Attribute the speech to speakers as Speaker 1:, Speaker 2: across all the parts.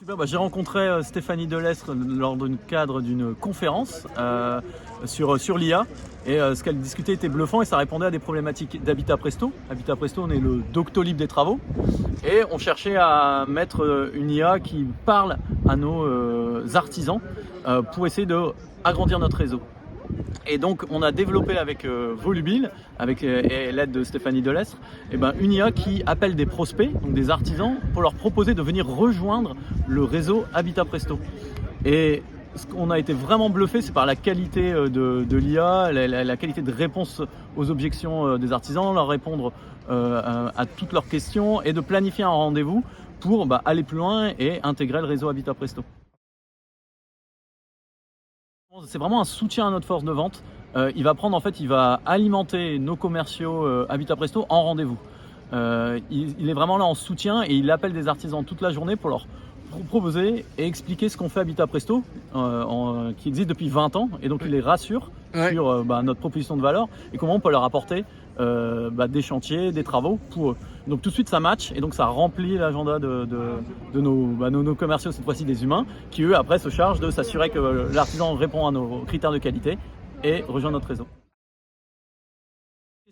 Speaker 1: Super, j'ai rencontré Stéphanie Delestre lors d'un cadre d'une conférence sur l'IA et ce qu'elle discutait était bluffant et ça répondait à des problématiques d'Habitat Presto. Habitat Presto, on est le Doctolib des travaux et on cherchait à mettre une IA qui parle à nos artisans pour essayer d'agrandir notre réseau. Et donc on a développé avec Volubil, avec l'aide de Stéphanie Delestre, une IA qui appelle des prospects, donc des artisans, pour leur proposer de venir rejoindre le réseau Habitat Presto. Et ce qu'on a été vraiment bluffé, c'est par la qualité de l'IA, la qualité de réponse aux objections des artisans, leur répondre à toutes leurs questions et de planifier un rendez-vous pour aller plus loin et intégrer le réseau Habitat Presto. C'est vraiment un soutien à notre force de vente. Il va alimenter nos commerciaux Habitat Presto en rendez-vous. Il est vraiment là en soutien et il appelle des artisans toute la journée pour leur proposer et expliquer ce qu'on fait Habitat Presto, qui existe depuis 20 ans, et donc il les rassure sur notre proposition de valeur et comment on peut leur apporter des chantiers, des travaux pour eux. Donc tout de suite ça match et donc ça remplit l'agenda de nos commerciaux, cette fois-ci des humains, qui eux après se chargent de s'assurer que l'artisan répond à nos critères de qualité et rejoint notre réseau.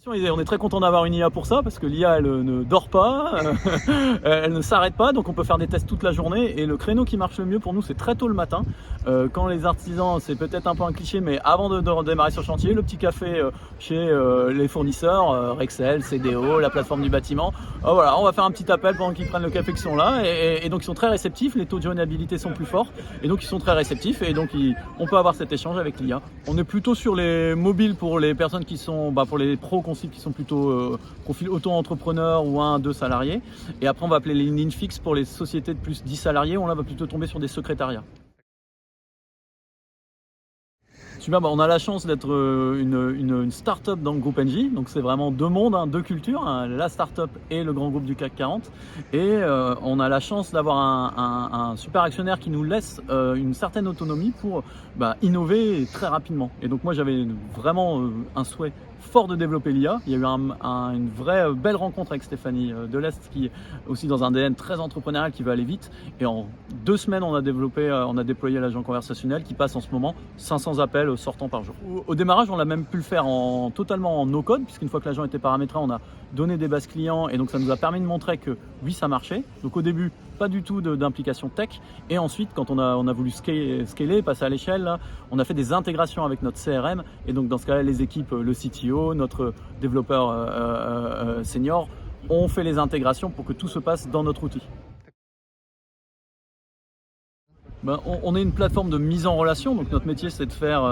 Speaker 1: On est très content d'avoir une IA pour ça parce que l'IA elle ne dort pas, elle ne s'arrête pas, donc on peut faire des tests toute la journée et le créneau qui marche le mieux pour nous c'est très tôt le matin quand les artisans, c'est peut-être un peu un cliché, mais avant de démarrer sur le chantier, le petit café chez les fournisseurs, Rexel, CDO, la plateforme du bâtiment, voilà, on va faire un petit appel pendant qu'ils prennent le café qui sont là et donc ils sont très réceptifs, les taux de joignabilité sont plus forts et donc ils sont très réceptifs et donc on peut avoir cet échange avec l'IA. On est plutôt sur les mobiles pour les personnes qui sont, pour les pros qui sont plutôt profil auto-entrepreneur ou 1 à 2 salariés. Et après, on va appeler les lignes fixes pour les sociétés de plus 10 salariés. On va plutôt tomber sur des secrétariats. On a la chance d'être une start-up dans le groupe Engie, donc c'est vraiment deux mondes, deux cultures, la start-up et le grand groupe du CAC 40. Et on a la chance d'avoir un super actionnaire qui nous laisse une certaine autonomie pour innover très rapidement. Et donc moi j'avais vraiment un souhait fort de développer l'IA. Il y a eu une vraie belle rencontre avec Stéphanie Delestre qui est aussi dans un ADN très entrepreneurial qui veut aller vite. Et en 2 semaines, on a déployé l'agent conversationnel qui passe en ce moment 500 appels sortants par jour. Au démarrage, on a même pu le faire totalement en no-code, puisqu'une fois que l'agent était paramétré, on a donné des bases clients et donc ça nous a permis de montrer que oui, ça marchait. Donc au début, pas du tout d'implication tech. Et ensuite, quand on a voulu scaler, passer à l'échelle, on a fait des intégrations avec notre CRM. Et donc dans ce cas-là, les équipes, le CTO, notre développeur senior, ont fait les intégrations pour que tout se passe dans notre outil. On est une plateforme de mise en relation, donc notre métier c'est de faire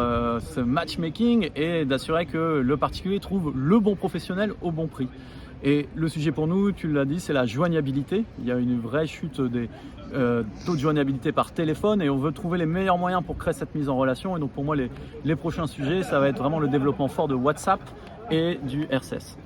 Speaker 1: ce matchmaking et d'assurer que le particulier trouve le bon professionnel au bon prix. Et le sujet pour nous, tu l'as dit, c'est la joignabilité. Il y a une vraie chute des taux de joignabilité par téléphone et on veut trouver les meilleurs moyens pour créer cette mise en relation. Et donc pour moi, les prochains sujets, ça va être vraiment le développement fort de WhatsApp et du RCS.